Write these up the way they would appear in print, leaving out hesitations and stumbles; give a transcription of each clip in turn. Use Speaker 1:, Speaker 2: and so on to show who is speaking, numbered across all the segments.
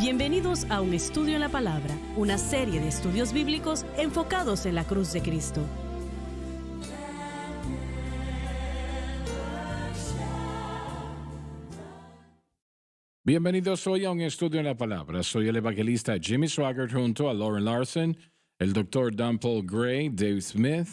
Speaker 1: Bienvenidos a Un Estudio en la Palabra, una serie de estudios bíblicos enfocados en la cruz de Cristo.
Speaker 2: Bienvenidos hoy a Un Estudio en la Palabra. Soy el evangelista Jimmy Swaggart junto a Lauren Larson, el doctor Don Paul Gray, Dave Smith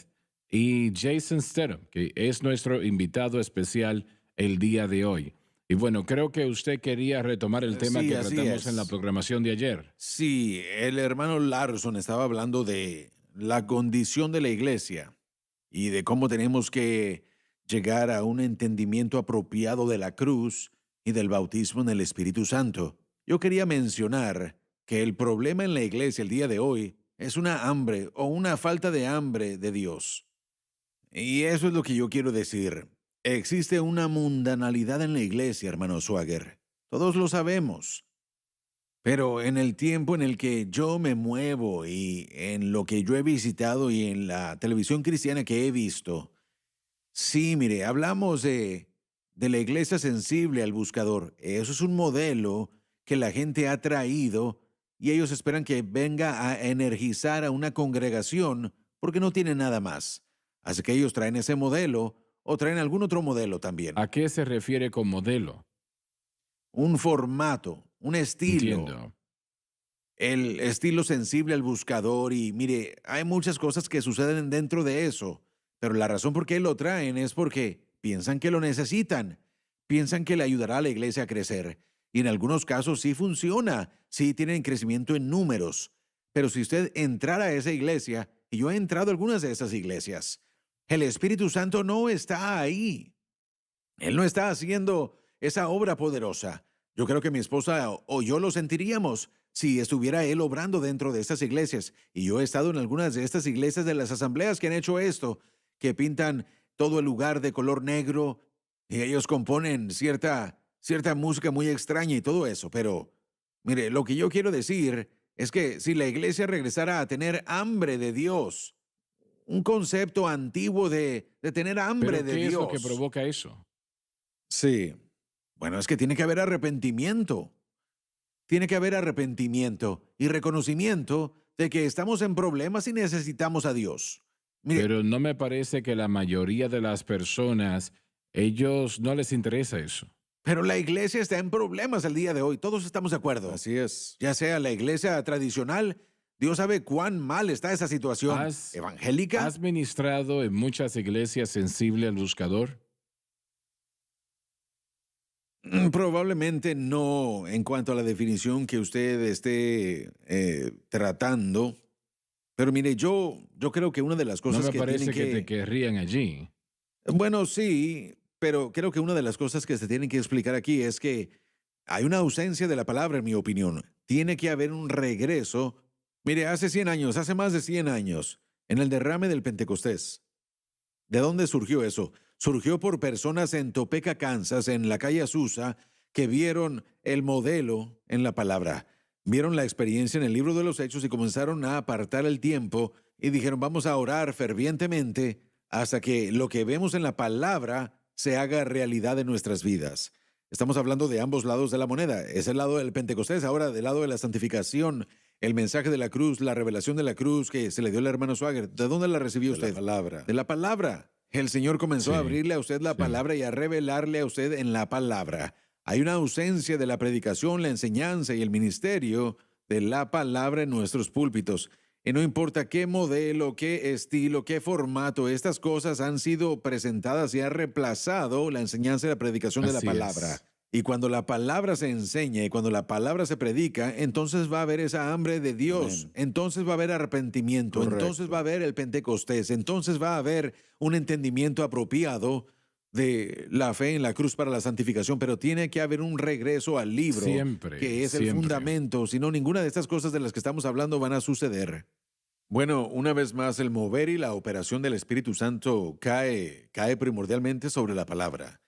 Speaker 2: y Jason Stedham, que es nuestro invitado especial el día de hoy. Y bueno, creo que usted quería retomar el tema que tratamos en la programación de ayer.
Speaker 3: Sí, el hermano Larson estaba hablando de la condición de la iglesia y de cómo tenemos que llegar a un entendimiento apropiado de la cruz y del bautismo en el Espíritu Santo. Yo quería mencionar que el problema en la iglesia el día de hoy es una hambre o una falta de hambre de Dios. Y eso es lo que yo quiero decir. Existe una mundanalidad en la iglesia, hermano Swagger. Todos lo sabemos. Pero en el tiempo en el que yo me muevo y en lo que yo he visitado y en la televisión cristiana que he visto, sí, mire, hablamos de la iglesia sensible al buscador. Eso es un modelo que la gente ha traído y ellos esperan que venga a energizar a una congregación porque no tienen nada más. Así que ellos traen ese modelo o traen algún otro modelo también.
Speaker 2: ¿A qué se refiere con modelo?
Speaker 3: Un formato, un estilo.
Speaker 2: Entiendo.
Speaker 3: El estilo sensible al buscador y mire, hay muchas cosas que suceden dentro de eso, pero la razón por qué lo traen es porque piensan que lo necesitan, piensan que le ayudará a la iglesia a crecer y en algunos casos sí funciona, sí tienen crecimiento en números, pero si usted entrara a esa iglesia, y yo he entrado a algunas de esas iglesias, el Espíritu Santo no está ahí. Él no está haciendo esa obra poderosa. Yo creo que mi esposa o yo lo sentiríamos si estuviera Él obrando dentro de estas iglesias. Y yo he estado en algunas de estas iglesias de las asambleas que han hecho esto, que pintan todo el lugar de color negro y ellos componen cierta música muy extraña y todo eso. Pero, mire, lo que yo quiero decir es que si la iglesia regresara a tener hambre de Dios, un concepto antiguo de tener hambre
Speaker 2: ¿Pero
Speaker 3: de
Speaker 2: qué
Speaker 3: Dios.
Speaker 2: es lo que provoca eso?
Speaker 3: Sí. Bueno, es que tiene que haber arrepentimiento. Tiene que haber arrepentimiento y reconocimiento de que estamos en problemas y necesitamos a Dios. Mire,
Speaker 2: Pero no me parece que la mayoría de las personas, ellos no les interesa eso.
Speaker 3: pero la iglesia está en problemas el día de hoy. Todos estamos de acuerdo.
Speaker 4: Así es.
Speaker 3: Ya sea la iglesia tradicional, Dios sabe cuán mal está esa situación. Evangélica.
Speaker 2: ¿Has ministrado en muchas iglesias sensibles al buscador?
Speaker 3: Probablemente no en cuanto a la definición que usted esté tratando. Pero mire, yo creo que una de las
Speaker 2: No
Speaker 3: cosas
Speaker 2: me
Speaker 3: que
Speaker 2: parece
Speaker 3: tienen
Speaker 2: que te querrían allí.
Speaker 3: Bueno, sí, pero creo que una de las cosas que se tienen que explicar aquí es que hay una ausencia de la palabra, en mi opinión. Tiene que haber un regreso. Mire, hace 100 años, hace más de 100 años, en el derrame del Pentecostés. ¿De dónde surgió eso? Surgió por personas en Topeka, Kansas, en la calle Azusa, que vieron el modelo en la palabra. Vieron la experiencia en el libro de los Hechos y comenzaron a apartar el tiempo y dijeron, vamos a orar fervientemente hasta que lo que vemos en la palabra se haga realidad en nuestras vidas. Estamos hablando de ambos lados de la moneda. Es el lado del Pentecostés, ahora del lado de la santificación, el mensaje de la cruz, la revelación de la cruz que se le dio al hermano Swagger. ¿De dónde la recibió usted?
Speaker 4: De la palabra.
Speaker 3: De la palabra. El Señor comenzó a abrirle a usted la palabra y a revelarle a usted en la palabra. Hay una ausencia de la predicación, la enseñanza y el ministerio de la palabra en nuestros púlpitos. Y no importa qué modelo, qué estilo, qué formato, estas cosas han sido presentadas y ha reemplazado la enseñanza y la predicación de la
Speaker 2: Así
Speaker 3: palabra.
Speaker 2: es.
Speaker 3: Y cuando la palabra se enseña y cuando la palabra se predica, entonces va a haber esa hambre de Dios.
Speaker 4: Amén.
Speaker 3: Entonces va a haber arrepentimiento.
Speaker 4: Correcto.
Speaker 3: Entonces va a haber el Pentecostés. Entonces va a haber un entendimiento apropiado de la fe en la cruz para la santificación. Pero tiene que haber un regreso al libro,
Speaker 2: Siempre,
Speaker 3: que es el
Speaker 2: siempre.
Speaker 3: fundamento. Si no, ninguna de estas cosas de las que estamos hablando van a suceder. Bueno, una vez más, el mover y la operación del Espíritu Santo cae primordialmente sobre la palabra.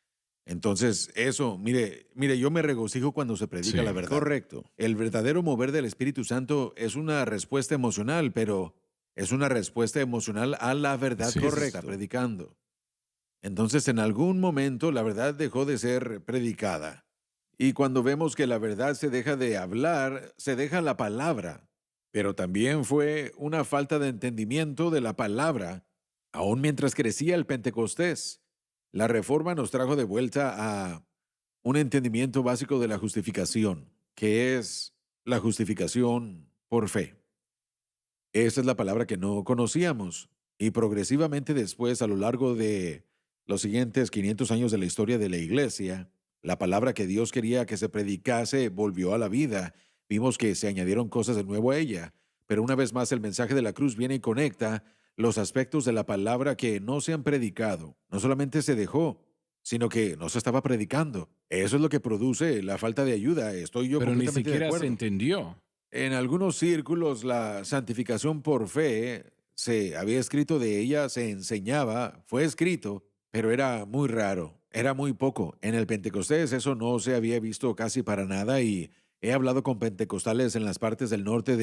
Speaker 3: Entonces, eso, mire, yo me regocijo cuando se predica
Speaker 2: Sí.
Speaker 3: la verdad.
Speaker 4: Correcto.
Speaker 3: El verdadero mover del Espíritu Santo es una respuesta emocional, pero es una respuesta emocional a la verdad
Speaker 2: Así
Speaker 3: que
Speaker 2: es.
Speaker 3: se está predicando. Entonces, en algún momento, la verdad dejó de ser predicada. Y cuando vemos que la verdad se deja de hablar, se deja la palabra. Pero también fue una falta de entendimiento de la palabra, aún mientras crecía el Pentecostés. La reforma nos trajo de vuelta a un entendimiento básico de la justificación, que es la justificación por fe. Esa es la palabra que no conocíamos. Y progresivamente después, a lo largo de los siguientes 500 años de la historia de la iglesia, la palabra que Dios quería que se predicase volvió a la vida. Vimos que se añadieron cosas de nuevo a ella. Pero una vez más el mensaje de la cruz viene y conecta los aspectos de la palabra que no se han predicado. No solamente se dejó, sino que no se estaba predicando. Eso es lo que produce la falta de ayuda. Estoy yo
Speaker 2: Pero ni
Speaker 3: completamente de
Speaker 2: siquiera se
Speaker 3: acuerdo.
Speaker 2: entendió.
Speaker 3: En algunos círculos, la santificación por fe se había escrito de ella, se enseñaba, fue escrito, pero era muy raro, era muy poco. En el Pentecostés eso no se había visto casi para nada y he hablado con pentecostales en las partes del norte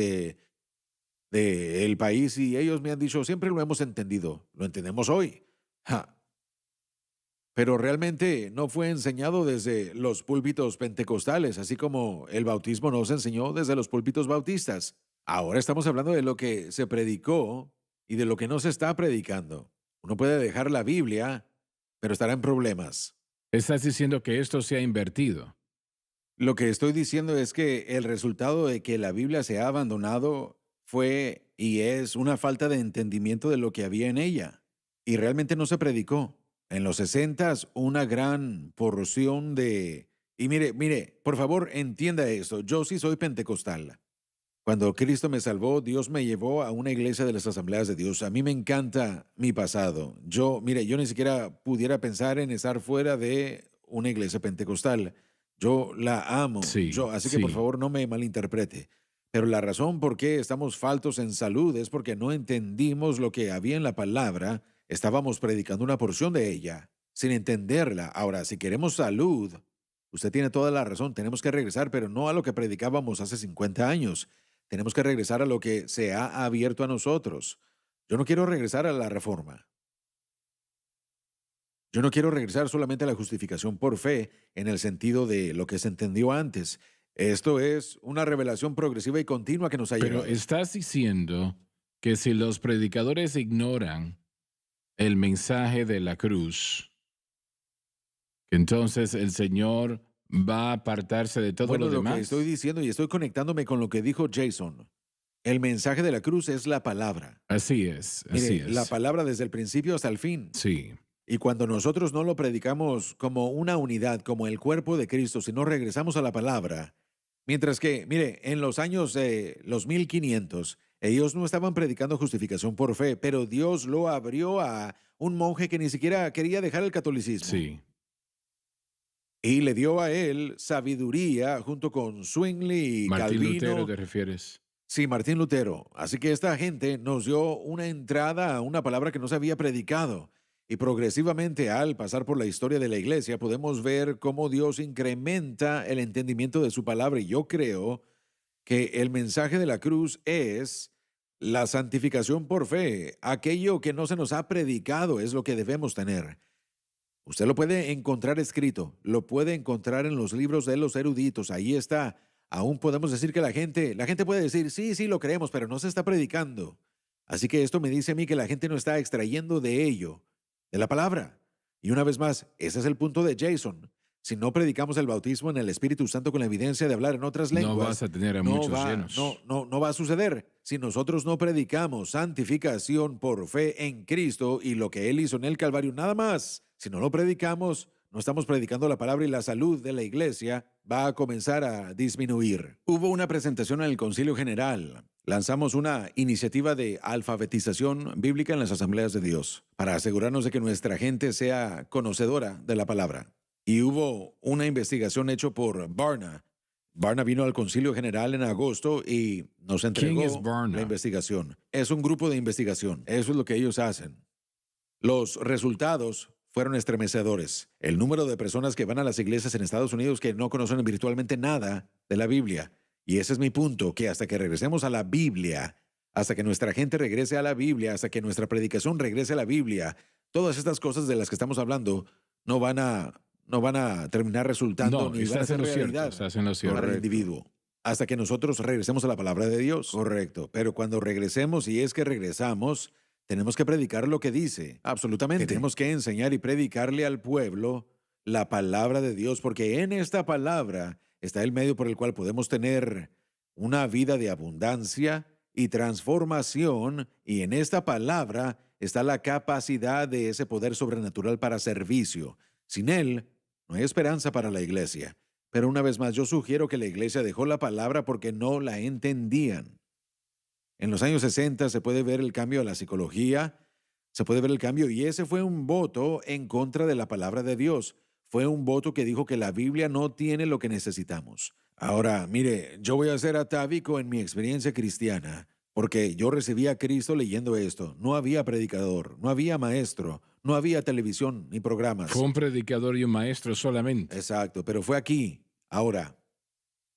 Speaker 3: del país y ellos me han dicho, siempre lo hemos entendido, lo entendemos hoy. Ja. Pero realmente no fue enseñado desde los púlpitos pentecostales, así como el bautismo no se enseñó desde los púlpitos bautistas. Ahora estamos hablando de lo que se predicó y de lo que no se está predicando. Uno puede dejar la Biblia, pero estará en problemas.
Speaker 2: Estás diciendo que esto se ha invertido.
Speaker 3: Lo que estoy diciendo es que el resultado de que la Biblia se ha abandonado fue y es una falta de entendimiento de lo que había en ella. Y realmente no se predicó. En los 60s, una gran porción de... Y mire, por favor, entienda esto. Yo sí soy pentecostal. Cuando Cristo me salvó, Dios me llevó a una iglesia de las Asambleas de Dios. A mí me encanta mi pasado. Yo ni siquiera pudiera pensar en estar fuera de una iglesia pentecostal. Yo la amo.
Speaker 2: Sí,
Speaker 3: Así que por
Speaker 2: sí.
Speaker 3: favor no me malinterprete. Pero la razón por qué estamos faltos en salud es porque no entendimos lo que había en la palabra. Estábamos predicando una porción de ella, sin entenderla. Ahora, si queremos salud, usted tiene toda la razón, tenemos que regresar, pero no a lo que predicábamos hace 50 años. Tenemos que regresar a lo que se ha abierto a nosotros. Yo no quiero regresar a la reforma. Yo no quiero regresar solamente a la justificación por fe en el sentido de lo que se entendió antes. Esto es una revelación progresiva y continua que nos ha
Speaker 2: Pero
Speaker 3: llegado.
Speaker 2: estás diciendo que si los predicadores ignoran el mensaje de la cruz, entonces el Señor va a apartarse de todo
Speaker 3: Bueno,
Speaker 2: lo
Speaker 3: lo
Speaker 2: demás.
Speaker 3: que estoy diciendo y estoy conectándome con lo que dijo Jason. El mensaje de la cruz es la palabra.
Speaker 2: Así es,
Speaker 3: Mire,
Speaker 2: así es.
Speaker 3: la palabra desde el principio hasta el fin.
Speaker 2: Sí,
Speaker 3: Y cuando nosotros no lo predicamos como una unidad, como el cuerpo de Cristo, sino regresamos a la palabra, mientras que, mire, en los años de los 1500, ellos no estaban predicando justificación por fe, pero Dios lo abrió a un monje que ni siquiera quería dejar el catolicismo.
Speaker 2: sí.
Speaker 3: Y le dio a él sabiduría junto con Zwingli y
Speaker 2: Martín
Speaker 3: Calvino.
Speaker 2: Lutero, ¿te refieres?
Speaker 3: Sí, Martín Lutero. Así que esta gente nos dio una entrada a una palabra que no se había predicado. Y progresivamente, al pasar por la historia de la iglesia, podemos ver cómo Dios incrementa el entendimiento de su palabra. Y yo creo que el mensaje de la cruz es la santificación por fe. Aquello que no se nos ha predicado es lo que debemos tener. Usted lo puede encontrar escrito, lo puede encontrar en los libros de los eruditos. Ahí está. Aún podemos decir que la gente puede decir, sí, lo creemos, pero no se está predicando. Así que esto me dice a mí que la gente no está extrayendo de ello, de la palabra. Y una vez más, ese es el punto de Jason. Si no predicamos el bautismo en el Espíritu Santo con la evidencia de hablar en otras lenguas,
Speaker 2: No vas a tener a muchos llenos.
Speaker 3: no va a suceder. Si nosotros no predicamos santificación por fe en Cristo y lo que Él hizo en el Calvario, nada más. Si no lo predicamos, no estamos predicando la palabra y la salud de la iglesia va a comenzar a disminuir. Hubo una presentación en el Concilio General. Lanzamos una iniciativa de alfabetización bíblica en las Asambleas de Dios para asegurarnos de que nuestra gente sea conocedora de la palabra. Y hubo una investigación hecha por Barna. Barna vino al Concilio General en agosto y nos entregó
Speaker 2: ¿Quién es Barna?
Speaker 3: la investigación. Es un grupo de investigación. Eso es lo que ellos hacen. Los resultados fueron estremecedores. El número de personas que van a las iglesias en Estados Unidos que no conocen virtualmente nada de la Biblia. Y ese es mi punto, que hasta que regresemos a la Biblia, hasta que nuestra gente regrese a la Biblia, hasta que nuestra predicación regrese a la Biblia, todas estas cosas de las que estamos hablando no van a no van a terminar resultando
Speaker 2: No,
Speaker 3: ni van a
Speaker 2: estás
Speaker 3: ser
Speaker 2: en lo cierto,
Speaker 3: realidad
Speaker 2: estás en lo cierto.
Speaker 3: para el
Speaker 2: Correcto.
Speaker 3: individuo. Hasta que nosotros regresemos a la palabra de Dios. Correcto. Pero cuando regresemos, si es que regresamos, tenemos que predicar lo que dice. Absolutamente. Tenemos que enseñar y predicarle al pueblo la palabra de Dios, porque en esta palabra está el medio por el cual podemos tener una vida de abundancia y transformación, y en esta palabra está la capacidad de ese poder sobrenatural para servicio. Sin él, no hay esperanza para la iglesia. Pero una vez más, yo sugiero que la iglesia dejó la palabra porque no la entendían. En los años 60 se puede ver el cambio a la psicología, se puede ver el cambio, y ese fue un voto en contra de la palabra de Dios. Fue un voto que dijo que la Biblia no tiene lo que necesitamos. Ahora, mire, yo voy a ser atávico en mi experiencia cristiana, porque yo recibí a Cristo leyendo esto. No había predicador, no había maestro, no había televisión ni programas.
Speaker 2: Fue un predicador y un maestro solamente.
Speaker 3: Exacto, pero fue aquí. Ahora,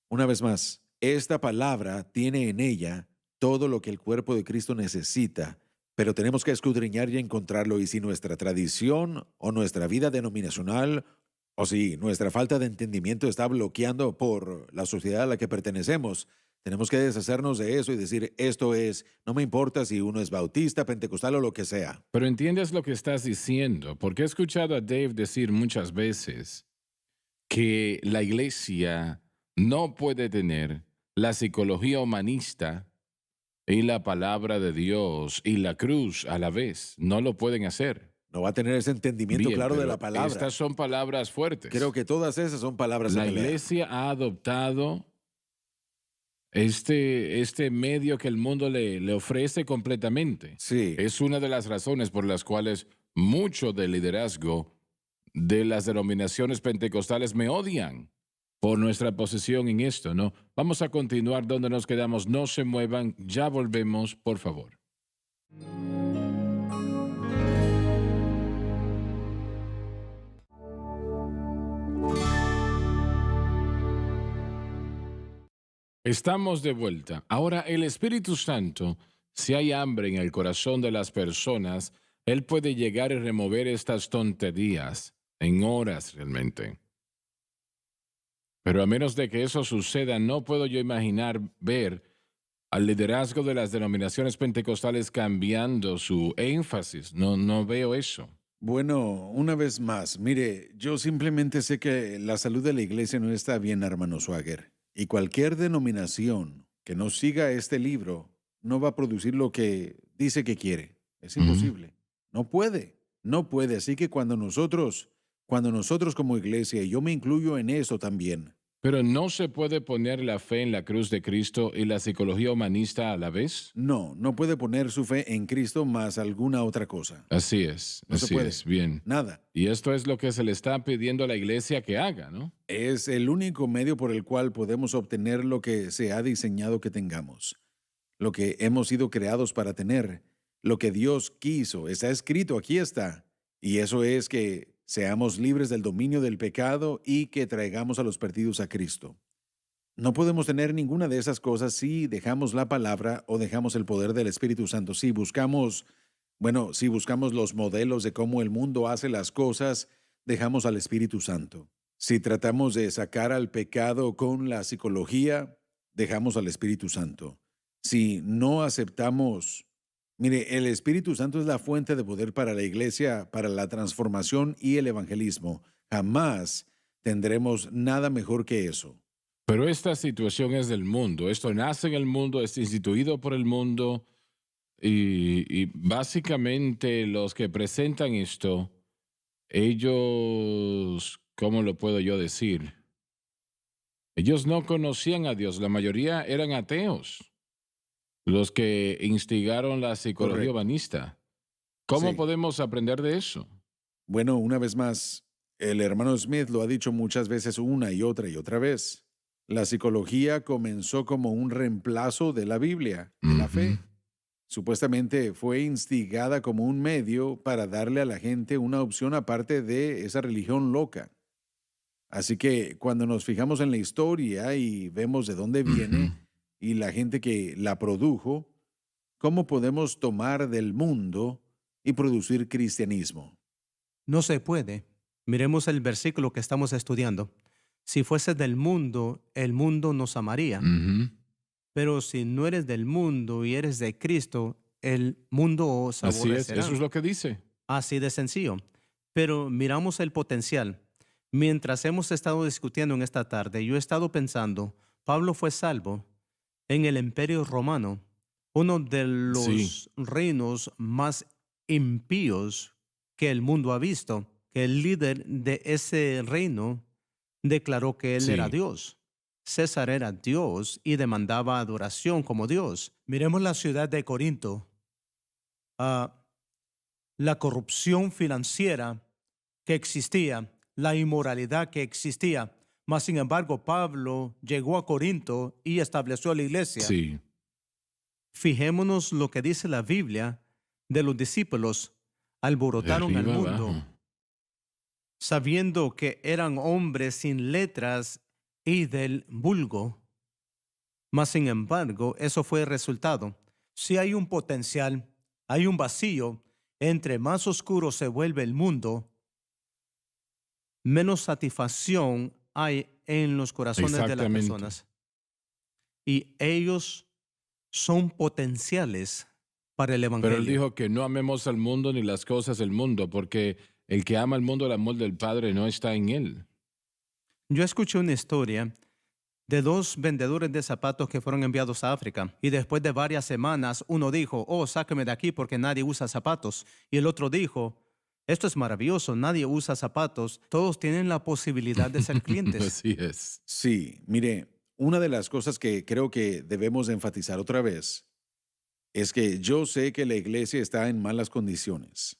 Speaker 3: una vez más, esta palabra tiene en ella todo lo que el cuerpo de Cristo necesita, pero tenemos que escudriñar y encontrarlo. Y si nuestra tradición o nuestra vida denominacional o si nuestra falta de entendimiento está bloqueando por la sociedad a la que pertenecemos, tenemos que deshacernos de eso y decir, esto es, no me importa si uno es bautista, pentecostal o lo que sea.
Speaker 2: Pero entiendes lo que estás diciendo, porque he escuchado a Dave decir muchas veces que la iglesia no puede tener la psicología humanista y la palabra de Dios y la cruz a la vez. No lo pueden hacer.
Speaker 3: No va a tener ese entendimiento
Speaker 2: Bien,
Speaker 3: claro de
Speaker 2: pero
Speaker 3: la palabra.
Speaker 2: estas son palabras fuertes.
Speaker 3: Creo que todas esas son palabras
Speaker 2: La
Speaker 3: de pelea.
Speaker 2: iglesia ha adoptado este medio que el mundo le ofrece completamente.
Speaker 3: Sí.
Speaker 2: Es una de las razones por las cuales mucho del liderazgo de las denominaciones pentecostales me odian por nuestra posición en esto, ¿no? Vamos a continuar donde nos quedamos. No se muevan, ya volvemos, por favor. Estamos de vuelta. Ahora, el Espíritu Santo, si hay hambre en el corazón de las personas, Él puede llegar y remover estas tonterías en horas realmente. Pero a menos de que eso suceda, no puedo yo imaginar ver al liderazgo de las denominaciones pentecostales cambiando su énfasis. No veo eso.
Speaker 3: Bueno, una vez más, mire, yo simplemente sé que la salud de la iglesia no está bien, hermano Swagger. Y cualquier denominación que no siga este libro no va a producir lo que dice que quiere. Es imposible. No puede. No puede. Así que cuando nosotros como iglesia, y yo me incluyo en eso también.
Speaker 2: Pero ¿no se puede poner la fe en la cruz de Cristo y la psicología humanista a la vez?
Speaker 3: No puede poner su fe en Cristo más alguna otra cosa.
Speaker 2: Así es,
Speaker 3: No se
Speaker 2: así
Speaker 3: puede.
Speaker 2: es, bien.
Speaker 3: Nada.
Speaker 2: Y esto es lo que se le está pidiendo a la iglesia que haga, ¿no?
Speaker 3: Es el único medio por el cual podemos obtener lo que se ha diseñado que tengamos, lo que hemos sido creados para tener, lo que Dios quiso. Está escrito, aquí está. Y eso es que seamos libres del dominio del pecado y que traigamos a los perdidos a Cristo. No podemos tener ninguna de esas cosas si dejamos la palabra o dejamos el poder del Espíritu Santo. Si buscamos los modelos de cómo el mundo hace las cosas, dejamos al Espíritu Santo. Si tratamos de sacar al pecado con la psicología, dejamos al Espíritu Santo. Si no aceptamos, mire, el Espíritu Santo es la fuente de poder para la iglesia, para la transformación y el evangelismo. Jamás tendremos nada mejor que eso.
Speaker 2: Pero esta situación es del mundo. Esto nace en el mundo, es instituido por el mundo y básicamente los que presentan esto, ellos, ¿cómo lo puedo yo decir? Ellos no conocían a Dios. La mayoría eran ateos. Los que instigaron la psicología
Speaker 3: Correcto.
Speaker 2: humanista. ¿Cómo
Speaker 3: Sí.
Speaker 2: podemos aprender de eso?
Speaker 3: Bueno, una vez más, el hermano Smith lo ha dicho muchas veces una y otra vez. La psicología comenzó como un reemplazo de la Biblia, de la fe.
Speaker 2: Ujú.
Speaker 3: Supuestamente fue instigada como un medio para darle a la gente una opción aparte de esa religión loca. Así que cuando nos fijamos en la historia y vemos de dónde viene
Speaker 2: Ujú.
Speaker 3: y la gente que la produjo, ¿cómo podemos tomar del mundo y producir cristianismo?
Speaker 4: No se puede. Miremos el versículo que estamos estudiando. Si fuese del mundo, el mundo nos amaría.
Speaker 2: Ujú.
Speaker 4: Pero si no eres del mundo y eres de Cristo, el mundo os
Speaker 2: Así es,
Speaker 4: aborrecerá.
Speaker 2: eso es lo que dice.
Speaker 4: Así de sencillo. Pero miramos el potencial. Mientras hemos estado discutiendo en esta tarde, yo he estado pensando, Pablo fue salvo en el Imperio Romano, uno de
Speaker 2: Sí,
Speaker 4: los reinos más impíos que el mundo ha visto, que el líder de ese reino declaró que él era
Speaker 2: sí,
Speaker 4: Dios. César era Dios y demandaba adoración como Dios. Miremos la ciudad de Corinto. Ah, la corrupción financiera que existía, la inmoralidad que existía. Mas, sin embargo, Pablo llegó a Corinto y estableció la iglesia.
Speaker 2: sí.
Speaker 4: Fijémonos lo que dice la Biblia de los discípulos.
Speaker 2: De
Speaker 4: Alborotaron al
Speaker 2: arriba
Speaker 4: mundo,
Speaker 2: abajo.
Speaker 4: sabiendo que eran hombres sin letras y del vulgo. Mas, sin embargo, eso fue el resultado. Si hay un potencial, hay un vacío, entre más oscuro se vuelve el mundo, menos satisfacción hay en los corazones de las
Speaker 2: Exactamente.
Speaker 4: personas. Y ellos son potenciales para el
Speaker 2: Pero él
Speaker 4: Evangelio.
Speaker 2: dijo que no amemos al mundo ni las cosas del mundo, porque el que ama al mundo, el amor del Padre no está en él.
Speaker 4: Yo escuché una historia de dos vendedores de zapatos que fueron enviados a África. Y después de varias semanas, uno dijo, oh, sáqueme de aquí porque nadie usa zapatos. Y el otro dijo, esto es maravilloso, nadie usa zapatos, todos tienen la posibilidad de ser clientes.
Speaker 2: Así es.
Speaker 3: Sí, mire, una de las cosas que creo que debemos enfatizar otra vez es que yo sé que la iglesia está en malas condiciones.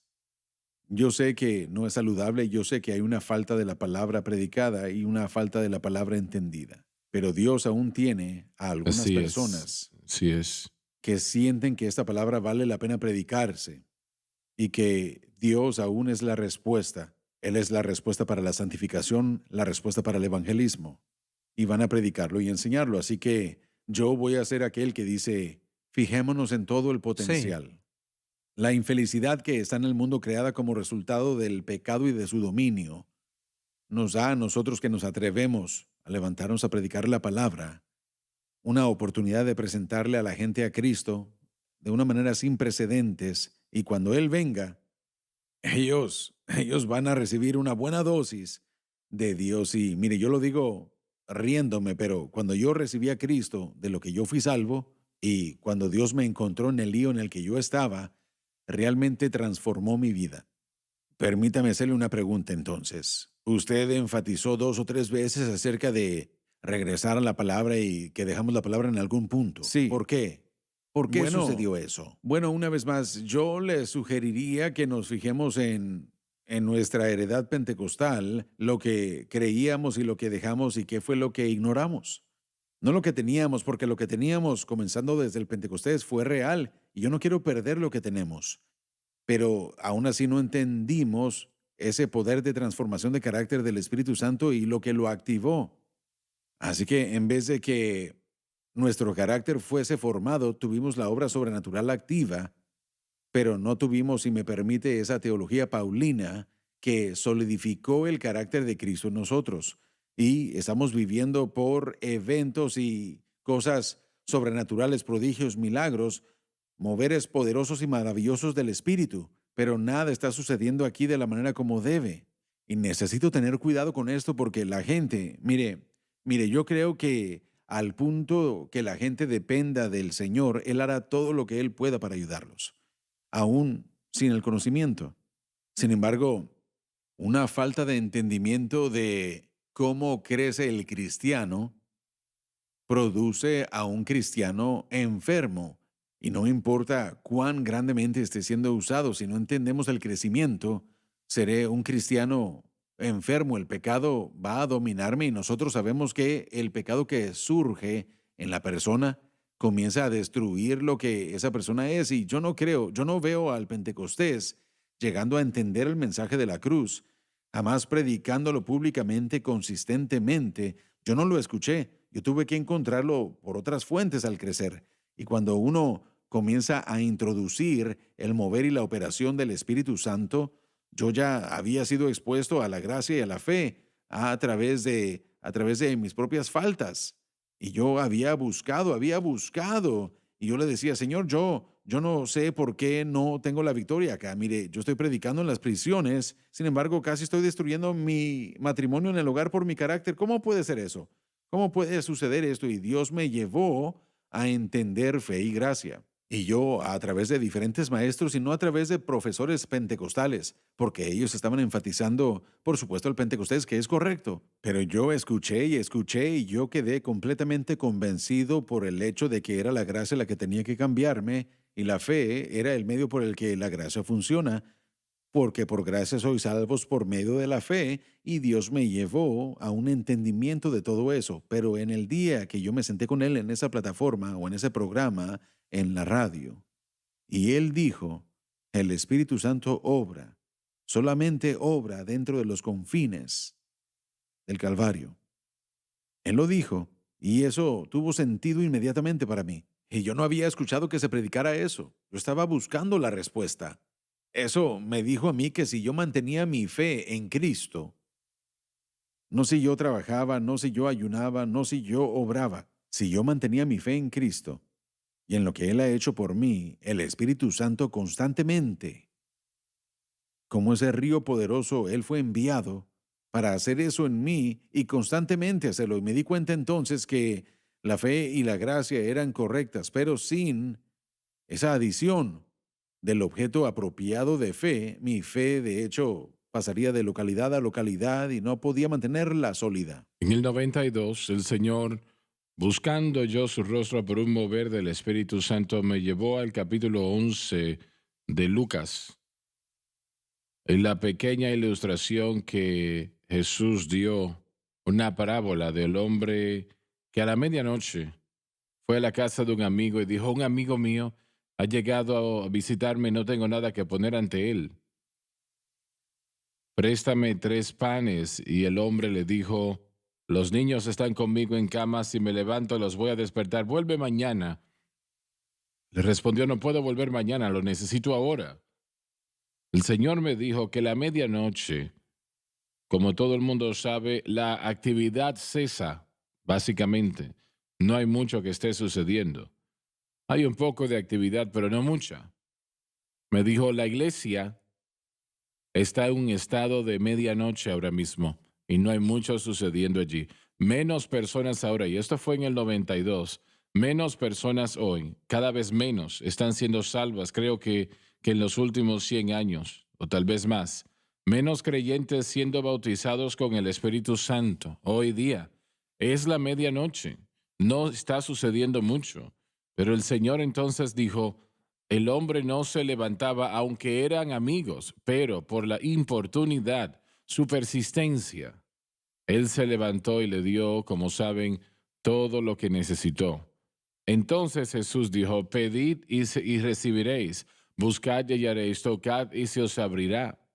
Speaker 3: Yo sé que no es saludable, yo sé que hay una falta de la palabra predicada y una falta de la palabra entendida. Pero Dios aún tiene a algunas
Speaker 2: Así es.
Speaker 3: personas
Speaker 2: Así es.
Speaker 3: que sienten que esta palabra vale la pena predicarse y que Dios aún es la respuesta. Él es la respuesta para la santificación, la respuesta para el evangelismo. Y van a predicarlo y enseñarlo. Así que yo voy a ser aquel que dice, fijémonos en todo el potencial. La infelicidad que está en el mundo creada como resultado del pecado y de su dominio nos da a nosotros que nos atrevemos a levantarnos a predicar la palabra una oportunidad de presentarle a la gente a Cristo de una manera sin precedentes, y cuando Él venga, ellos van a recibir una buena dosis de Dios. Y mire, yo lo digo riéndome, pero cuando yo recibí a Cristo, de lo que yo fui salvo, y cuando Dios me encontró en el lío en el que yo estaba, realmente transformó mi vida. Permítame hacerle una pregunta entonces. Usted enfatizó 2 o 3 veces acerca de regresar a la palabra y que dejamos la palabra en algún punto.
Speaker 2: Sí.
Speaker 3: ¿Por qué? ¿Por qué
Speaker 2: Bueno,
Speaker 3: sucedió eso? Bueno, una vez más, yo le sugeriría que nos fijemos en nuestra heredad pentecostal, lo que creíamos y lo que dejamos y qué fue lo que ignoramos. No lo que teníamos, porque lo que teníamos comenzando desde el Pentecostés fue real y yo no quiero perder lo que tenemos. Pero aún así no entendimos ese poder de transformación de carácter del Espíritu Santo y lo que lo activó. Así que en vez de que nuestro carácter fuese formado, tuvimos la obra sobrenatural activa, pero no tuvimos, si me permite, esa teología paulina que solidificó el carácter de Cristo en nosotros. Y estamos viviendo por eventos y cosas sobrenaturales, prodigios, milagros, moveres poderosos y maravillosos del Espíritu, pero nada está sucediendo aquí de la manera como debe. Y necesito tener cuidado con esto porque la gente, mire, yo creo que al punto que la gente dependa del Señor, Él hará todo lo que Él pueda para ayudarlos, aún sin el conocimiento. Sin embargo, una falta de entendimiento de cómo crece el cristiano produce a un cristiano enfermo. Y no importa cuán grandemente esté siendo usado, si no entendemos el crecimiento, seré un cristiano enfermo. El pecado va a dominarme y nosotros sabemos que el pecado que surge en la persona comienza a destruir lo que esa persona es. Y yo no veo al Pentecostés llegando a entender el mensaje de la cruz, jamás predicándolo públicamente, consistentemente. Yo no lo escuché, yo tuve que encontrarlo por otras fuentes al crecer. Y cuando uno comienza a introducir el mover y la operación del Espíritu Santo, Yo ya había sido expuesto a la gracia y a la fe a través de mis propias faltas. Y yo había buscado, y yo le decía, Señor, yo no sé por qué no tengo la victoria acá. Mire, yo estoy predicando en las prisiones, sin embargo, casi estoy destruyendo mi matrimonio en el hogar por mi carácter. ¿Cómo puede ser eso? ¿Cómo puede suceder esto? Y Dios me llevó a entender fe y gracia. Y yo, a través de diferentes maestros y no a través de profesores pentecostales, porque ellos estaban enfatizando, por supuesto, el Pentecostés, que es correcto. Pero yo escuché y yo quedé completamente convencido por el hecho de que era la gracia la que tenía que cambiarme y la fe era el medio por el que la gracia funciona, porque por gracia sois salvos por medio de la fe, y Dios me llevó a un entendimiento de todo eso. Pero en el día que yo me senté con Él en esa plataforma o en ese programa, en la radio, y Él dijo, el Espíritu Santo obra, solamente obra dentro de los confines del Calvario. Él lo dijo, y eso tuvo sentido inmediatamente para mí. Y yo no había escuchado que se predicara eso. Yo estaba buscando la respuesta. Eso me dijo a mí que si yo mantenía mi fe en Cristo, no si yo trabajaba, no si yo ayunaba, no si yo obraba, si yo mantenía mi fe en Cristo y en lo que Él ha hecho por mí, el Espíritu Santo constantemente, como ese río poderoso, Él fue enviado para hacer eso en mí y constantemente hacerlo. Y me di cuenta entonces que la fe y la gracia eran correctas, pero sin esa adición del objeto apropiado de fe, mi fe, de hecho, pasaría de localidad a localidad y no podía mantenerla sólida.
Speaker 2: En el 92, el Señor, buscando yo su rostro por un mover del Espíritu Santo, me llevó al capítulo 11 de Lucas. En la pequeña ilustración que Jesús dio, una parábola del hombre que a la medianoche fue a la casa de un amigo y dijo, un amigo mío ha llegado a visitarme y no tengo nada que poner ante él. Préstame 3 panes. Y el hombre le dijo, los niños están conmigo en cama, si me levanto los voy a despertar, vuelve mañana. Le respondió, no puedo volver mañana, lo necesito ahora. El Señor me dijo que la medianoche, como todo el mundo sabe, la actividad cesa, básicamente. No hay mucho que esté sucediendo. Hay un poco de actividad, pero no mucha. Me dijo, la iglesia está en un estado de medianoche ahora mismo y no hay mucho sucediendo allí. Menos personas ahora, y esto fue en el 92, menos personas hoy, cada vez menos, están siendo salvas, creo que en los últimos 100 años, o tal vez más. Menos creyentes siendo bautizados con el Espíritu Santo hoy día. Es la medianoche, no está sucediendo mucho. Pero el Señor entonces dijo, el hombre no se levantaba aunque eran amigos, pero por la importunidad, su persistencia, Él se levantó y le dio, como saben, todo lo que necesitó. Entonces Jesús dijo, pedid y recibiréis, buscad y hallaréis, tocad y se os abrirá.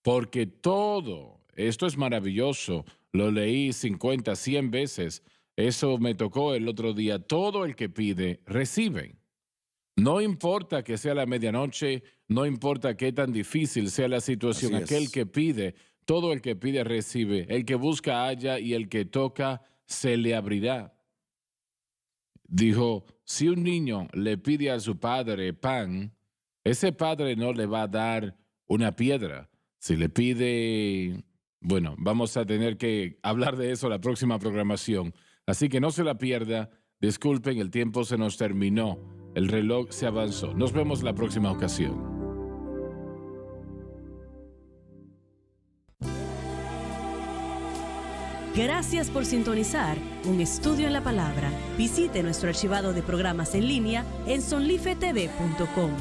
Speaker 2: Porque todo, esto es maravilloso, lo leí 50, 100 veces, eso me tocó el otro día. Todo el que pide, recibe. No importa que sea la medianoche, no importa qué tan difícil sea la situación. Aquel que pide, todo el que pide, recibe. El que busca, halla, y el que toca, se le abrirá. Dijo, si un niño le pide a su padre pan, ese padre no le va a dar una piedra. Si le pide, bueno, vamos a tener que hablar de eso en la próxima programación. Así que no se la pierda. Disculpen, el tiempo se nos terminó. El reloj se avanzó. Nos vemos la próxima ocasión.
Speaker 1: Gracias por sintonizar Un Estudio en la Palabra. Visite nuestro archivado de programas en línea en sonlifetv.com.